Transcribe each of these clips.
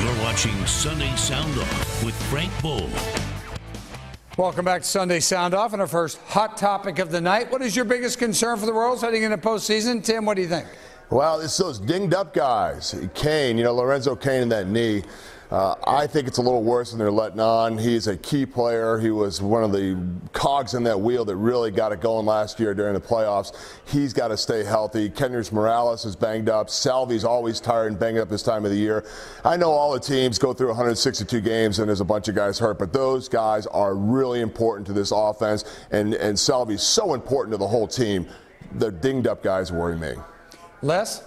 You're watching Sunday Sound Off with Frank Boal. Welcome back to Sunday Sound Off and our first hot topic of the night. What is your biggest concern for the Royals heading into postseason? Tim, what do you think? Well, it's those dinged up guys. Kane, Lorenzo Kane in that knee. I think it's a little worse than they're letting on. He's a key player. He was one of the cogs in that wheel that really got it going last year during the playoffs. He's got to stay healthy. Kendrys Morales is banged up. Salvi's always tired and banged up this time of the year. I know all the teams go through 162 games and there's a bunch of guys hurt, but those guys are really important to this offense, and Salvi's so important to the whole team. The dinged up guys worry me. Les?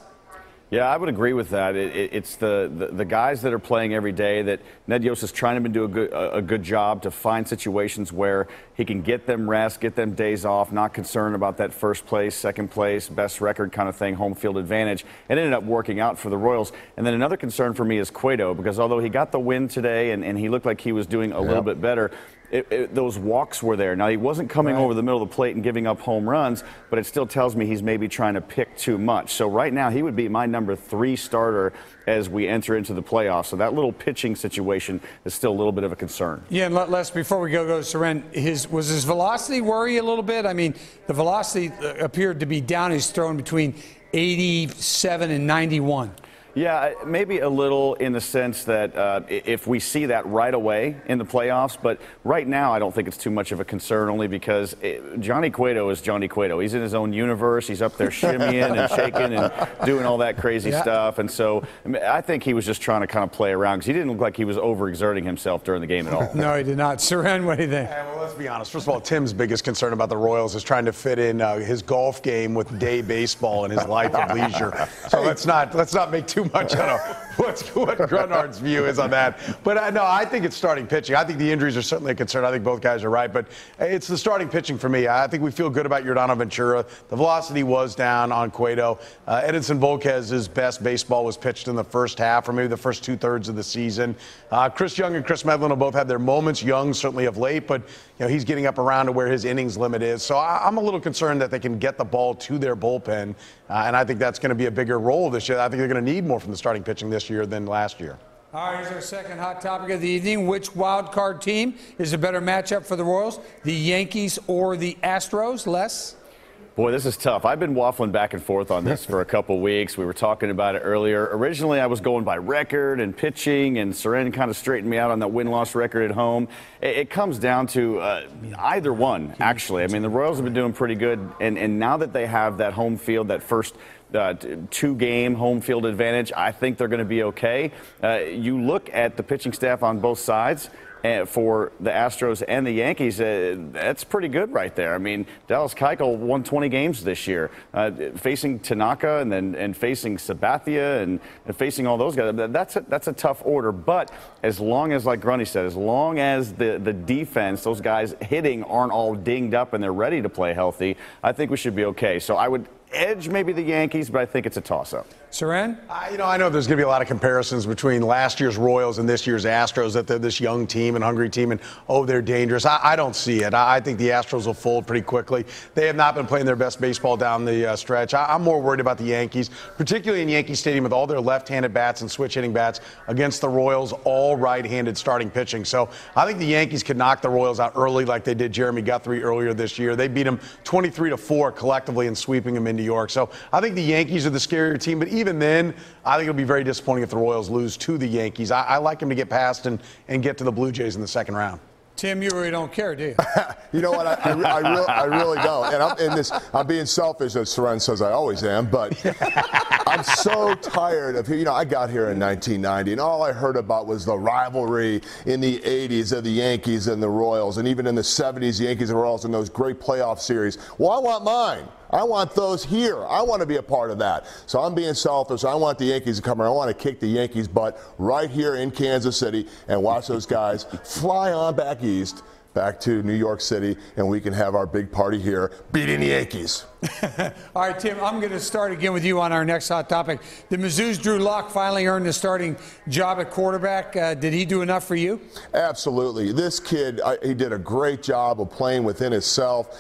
Yeah, I would agree with that. It's the guys that are playing every day that Ned Yost is trying to do a good job to find situations where he can get them rest, get them days off, not concerned about that first place, second place, best record kind of thing, home field advantage. It ended up working out for the Royals. And then another concern for me is Cueto, because although he got the win today and he looked like he was doing a little bit better, those walks were there. Now, he wasn't coming over the middle of the plate and giving up home runs, but it still tells me he's maybe trying to pick too much. So right now, he would be my number 3 starter as we enter into the playoffs. So that little pitching situation is still a little bit of a concern. Yeah, and Les, before we go to Seren, was his velocity worry a little bit? I mean, the velocity appeared to be down. He's thrown between 87 and 91. Yeah, maybe a little in the sense that if we see that right away in the playoffs, but right now I don't think it's too much of a concern, only because Johnny Cueto is Johnny Cueto. He's in his own universe. He's up there shimmying and shaking and doing all that crazy stuff. And so I think he was just trying to kind of play around because he didn't look like he was overexerting himself during the game at all. No, he did not. Seren, what do you think? Well, let's be honest. First of all, Tim's biggest concern about the Royals is trying to fit in his golf game with day baseball in his life of leisure. So let's not make too much out of what Grunhard's view is on that. But no, I think it's starting pitching. I think the injuries are certainly a concern. I think both guys are right. But it's the starting pitching for me. I think we feel good about Yordano Ventura. The velocity was down on Cueto. Edinson Volquez's best baseball was pitched in the first half, or maybe the first 2/3 of the season. Chris Young and Chris Medlin will both have their moments. Young certainly of late, but he's getting up around to where his innings limit is. So I'm a little concerned that they can get the ball to their bullpen, and I think that's going to be a bigger role this year. I think they're going to need more from the starting pitching this year than last year. All right, here's our second hot topic of the evening. Which wild card team is a better matchup for the Royals, the Yankees or the Astros? Les? Boy, this is tough. I've been waffling back and forth on this for a couple weeks. We were talking about it earlier. Originally, I was going by record and pitching, and Seren kind of straightened me out on that win-loss record at home. It comes down to either one, actually. I mean, the Royals have been doing pretty good, and now that they have that home field, that first 2-game home field advantage, I think they're going to be okay. You look at the pitching staff on both sides. For the Astros and the Yankees, that's pretty good right there. I mean, Dallas Keuchel won 20 games this year, facing Tanaka and facing Sabathia and facing all those guys. That's a tough order. But as long as, like Grundy said, as long as the defense, those guys hitting aren't all dinged up and they're ready to play healthy, I think we should be okay. So I would edge maybe the Yankees, but I think it's a toss-up. Seren? I know there's going to be a lot of comparisons between last year's Royals and this year's Astros, that they're this young team and hungry team, and, they're dangerous. I don't see it. I think the Astros will fold pretty quickly. They have not been playing their best baseball down the stretch. I'm more worried about the Yankees, particularly in Yankee Stadium with all their left-handed bats and switch-hitting bats against the Royals, all right-handed starting pitching. So I think the Yankees could knock the Royals out early like they did Jeremy Guthrie earlier this year. They beat them 23-4 collectively in sweeping them in New York. So I think the Yankees are the scarier team, but even then, I think it'll be very disappointing if the Royals lose to the Yankees. I like them to get past and get to the Blue Jays in the second round. Tim, you really don't care, do you? You know what? I really don't. And I'm being selfish, as Seren says I always am, but I'm so tired of, I got here in 1990, and all I heard about was the rivalry in the 80s of the Yankees and the Royals, and even in the 70s, the Yankees and Royals in those great playoff series. Well, I want mine. I want those here. I want to be a part of that. So I'm being selfish. I want the Yankees to come around. I want to kick the Yankees' butt right here in Kansas City and watch those guys fly on back east, back to New York City, and we can have our big party here beating the Yankees. All right, Tim, I'm going to start again with you on our next hot topic. Did Mizzou's Drew Lock finally earn the starting job at quarterback? Did he do enough for you? Absolutely. This kid, he did a great job of playing within himself,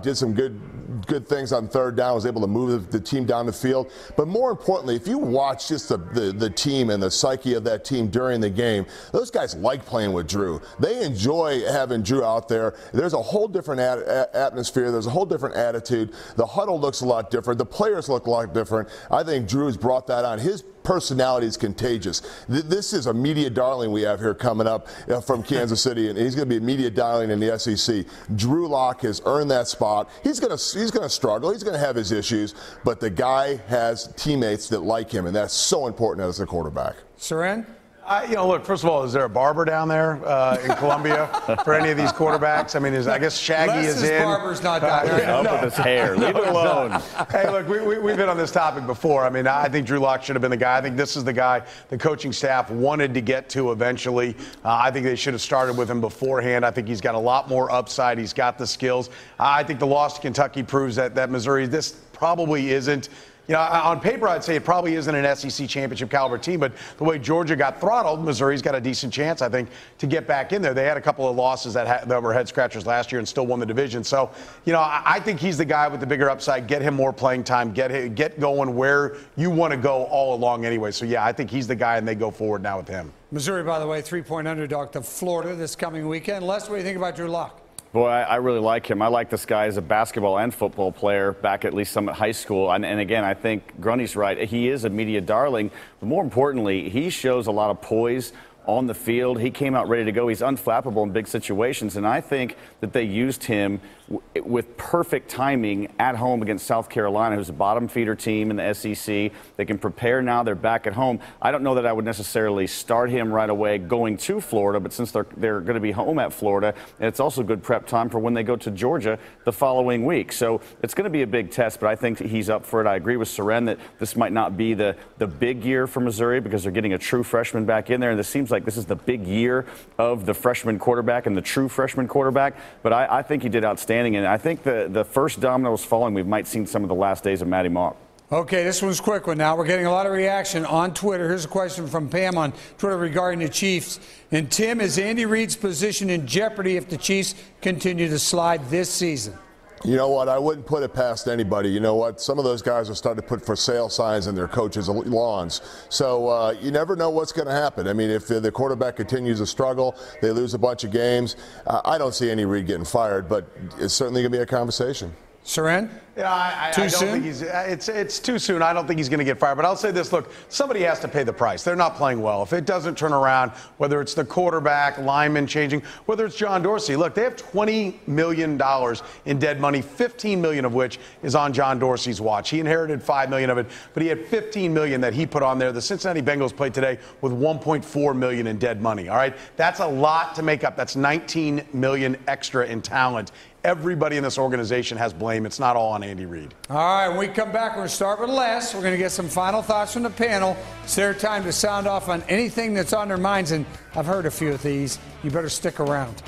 did some good things on third down, was able to move the team down the field. But more importantly, if you watch just the team and the psyche of that team during the game, those guys like playing with Drew. They enjoy having Drew out there. There's a whole different atmosphere. There's a whole different attitude. The huddle looks a lot different. The players look a lot different. I think Drew's brought that on. His personality is contagious. This is a media darling we have here coming up from Kansas City, and he's going to be a media darling in the SEC. Drew Lock has earned that spot. He's going to struggle. He's going to have his issues, but the guy has teammates that like him, and that's so important as a quarterback. Seren? Look, first of all, is there a barber down there in Columbia for any of these quarterbacks? I mean, I guess Shaggy is in. Barber's not down there. Up with his hair. Leave it alone. Hey, look, we've been on this topic before. I mean, I think Drew Lock should have been the guy. I think this is the guy the coaching staff wanted to get to eventually. I think they should have started with him beforehand. I think he's got a lot more upside. He's got the skills. I think the loss to Kentucky proves that Missouri, this probably isn't. On paper, I'd say it probably isn't an SEC championship caliber team, but the way Georgia got throttled, Missouri's got a decent chance, I think, to get back in there. They had a couple of losses that were head scratchers last year and still won the division. So, I think he's the guy with the bigger upside. Get him more playing time. Get going where you want to go all along anyway. So, yeah, I think he's the guy, and they go forward now with him. Missouri, by the way, 3-point underdog to Florida this coming weekend. Les, what do you think about Drew Lock? Boy, I really like him. I like this guy as a basketball and football player back at least some at high school. And again, I think Grundy's right. He is a media darling. But more importantly, he shows a lot of poise on the field. He came out ready to go. He's unflappable in big situations. And I think that they used him with perfect timing at home against South Carolina, who's a bottom feeder team in the SEC. They can prepare now. They're back at home. I don't know that I would necessarily start him right away going to Florida, but since they're going to be home at Florida, and it's also good prep time for when they go to Georgia the following week. So it's going to be a big test, but I think he's up for it. I agree with Seren that this might not be the big year for Missouri because they're getting a true freshman back in there, and this seems like this is the big year of the freshman quarterback and the true freshman quarterback. But I think he did outstanding. And I think the first domino is falling. We might see some of the last days of Matty Mock. Okay, this one's a quick one now. We're getting a lot of reaction on Twitter. Here's a question from Pam on Twitter regarding the Chiefs. And Tim, is Andy Reid's position in jeopardy if the Chiefs continue to slide this season? You know what? I wouldn't put it past anybody. You know what? Some of those guys are starting to put for sale signs in their coaches' lawns. So you never know what's going to happen. I mean, if the quarterback continues to struggle, they lose a bunch of games. I don't see Andy Reid getting fired, but it's certainly going to be a conversation. Seren? Yeah, I don't think it's too soon. I don't think he's going to get fired. But I'll say this, look, somebody has to pay the price. They're not playing well. If it doesn't turn around, whether it's the quarterback, lineman changing, whether it's John Dorsey, look, they have $20 million in dead money, $15 million of which is on John Dorsey's watch. He inherited $5 million of it, but he had $15 million that he put on there. The Cincinnati Bengals played today with $1.4 million in dead money, all right? That's a lot to make up. That's $19 million extra in talent. Everybody in this organization has blame. It's not all on Andy Reid. All right, when we come back, we're going to start with Les. We're going to get some final thoughts from the panel. It's their time to sound off on anything that's on their minds, and I've heard a few of these. You better stick around.